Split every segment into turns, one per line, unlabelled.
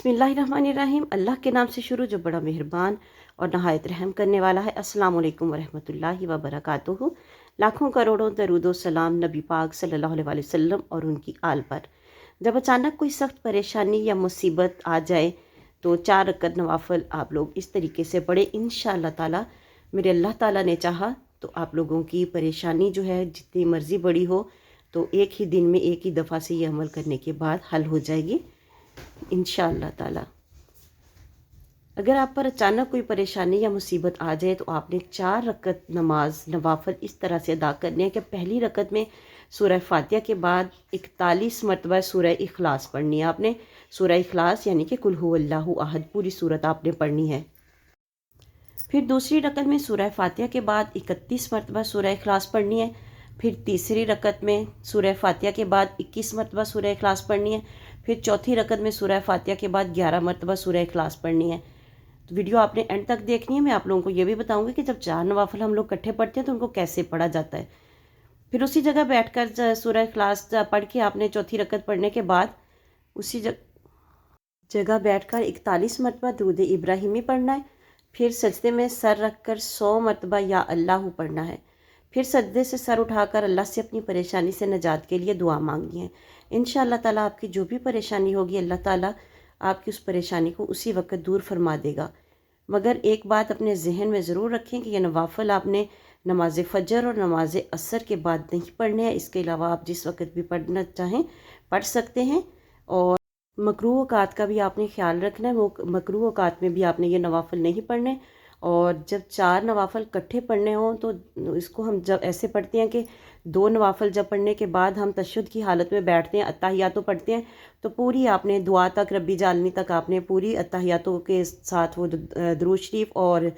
बिस्मिल्लाहिर्रहमानिर्रहीम। अल्लाह के नाम से शुरू जो बड़ा मेहरबान और नहायत रहम करने वाला है। अस्सलामु अलैकुम वरहमतुल्लाहि वबरकातुहू। लाखों करोड़ों दरूदो सलाम नबी पाक सल्लल्लाहु अलैहि वसल्लम और उनकी आल पर। जब अचानक कोई सख्त परेशानी या मुसीबत आ जाए तो 4 रकत नवाफिल आप लोग इस तरीके से पढ़े। इंशाअल्लाह ताला मेरे अल्लाह ताला ने चाहा तो आप लोगों की परेशानी जो है जितनी मर्ज़ी बड़ी हो तो एक ही दिन में एक ही दफ़ा से ये अमल करने के बाद हल हो जाएगी इंशाअल्लाह ताला। अगर आप पर अचानक कोई परेशानी या मुसीबत आ जाए तो आपने 4 रकत नमाज नवाफिल इस तरह से अदा करने हैं कि पहली रकत में सूरह फातिहा के बाद 41 मरतबा सूरह इखलास पढ़नी है। आपने सूरह इखलास यानी कि कुल हुवल्लाहु अहद पूरी सूरत आपने पढ़नी है। फिर दूसरी रकत में सूरह फातिहा के बाद 31 मरतबा सूरह इखलास पढ़नी है। फिर तीसरी रकत में सूरह फातिहा के बाद 21 मरतबा सूरह इखलास पढ़नी है। फिर चौथी रकत में सूरह फातिहा के बाद 11 मरतबा सूरह इखलास पढ़नी है। तो वीडियो आपने एंड तक देखनी है। मैं आप लोगों को ये भी बताऊंगी कि जब 4 नवाफिल हम लोग इकट्ठे पढ़ते हैं तो उनको कैसे पढ़ा जाता है। फिर उसी जगह बैठकर सूरह इखलास पढ़ के आपने चौथी रकत पढ़ने के बाद उसी जगह बैठकर 41 मरतबा दुरूद इब्राहिमी पढ़ना है। फिर सजदे में सर रखकर 100 मरतबा या अल्लाह पढ़ना है। फिर सजदे से सर उठाकर अल्लाह से अपनी परेशानी से निजात के लिए दुआ मांगनी है। इंशाअल्लाह ताला आपकी जो भी परेशानी होगी अल्लाह ताला आपकी उस परेशानी को उसी वक्त दूर फरमा देगा। मगर एक बात अपने जहन में ज़रूर रखें कि यह नवाफिल आपने नमाज फ़जर और नमाज असर के बाद नहीं पढ़ने हैं। इसके अलावा आप जिस वक्त भी पढ़ना चाहें पढ़ सकते हैं। और मकरूह औकात का भी आपने ख्याल रखना है। वो मकरूह औकात में भी आपने ये नवाफिल नहीं पढ़ने। और जब 4 नवाफिल इकट्ठे पढ़ने हों तो इसको हम जब ऐसे पढ़ते हैं कि 2 नवाफिल जब पढ़ने के बाद हम तशहुद की हालत में बैठते हैं, अत्तहियातो पढ़ते हैं, तो पूरी आपने दुआ तक रब्बी जालनी तक आपने पूरी अत्तहियातो के साथ वो दुरूद शरीफ और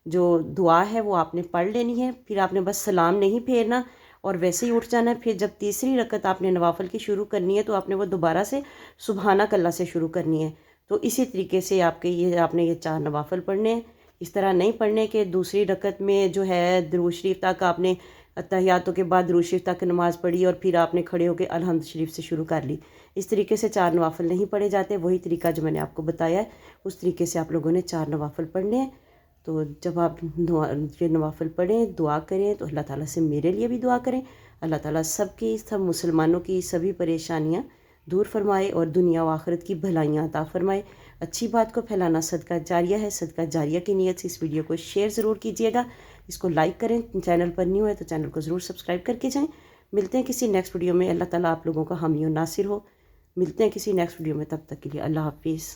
जो दुआ है वो आपने पढ़ लेनी है। फिर आपने बस सलाम नहीं फेरना और वैसे ही उठ जाना है। फिर जब तीसरी रकत आपने नवाफिल की शुरू करनी है तो आपने वो दोबारा से सुबहानक अल्लाह से शुरू करनी है। तो इसी तरीके से आपने ये 4 नवाफिल पढ़ने हैं। इस तरह नहीं पढ़ने के दूसरी रकत में जो है दुरूद शरीफ तक आपने अत्तहियातों के बाद दुरूद शरीफ तक नमाज़ पढ़ी और फिर आपने खड़े होकर अलहम्द शरीफ से शुरू कर ली। इस तरीके से 4 नवाफिल नहीं पढ़े जाते। वही तरीका जो मैंने आपको बताया है उस तरीके से आप लोगों ने 4 नवाफिल पढ़ने हैं। तो जब आप ये नवाफिल पढ़ें दुआ करें तो अल्लाह ताला से मेरे लिए भी दुआ करें। अल्लाह ताला सब मुसलमानों की सभी परेशानियाँ दूर फरमाए और दुनिया व आखिरत की भलाइयाँ अता फरमाए। अच्छी बात को फैलाना सदका जारिया है। सदका जारिया की नीयत से इस वीडियो को शेयर ज़रूर कीजिएगा। इसको लाइक करें। चैनल पर न्यू है तो चैनल को ज़रूर सब्सक्राइब करके जाएँ। मिलते हैं किसी नेक्स्ट वीडियो में। अल्लाह ताला आप लोगों का हामी और नासिर हो। मिलते हैं किसी नेक्स्ट वीडियो में। तब तक के लिए अल्लाह हाफिज़।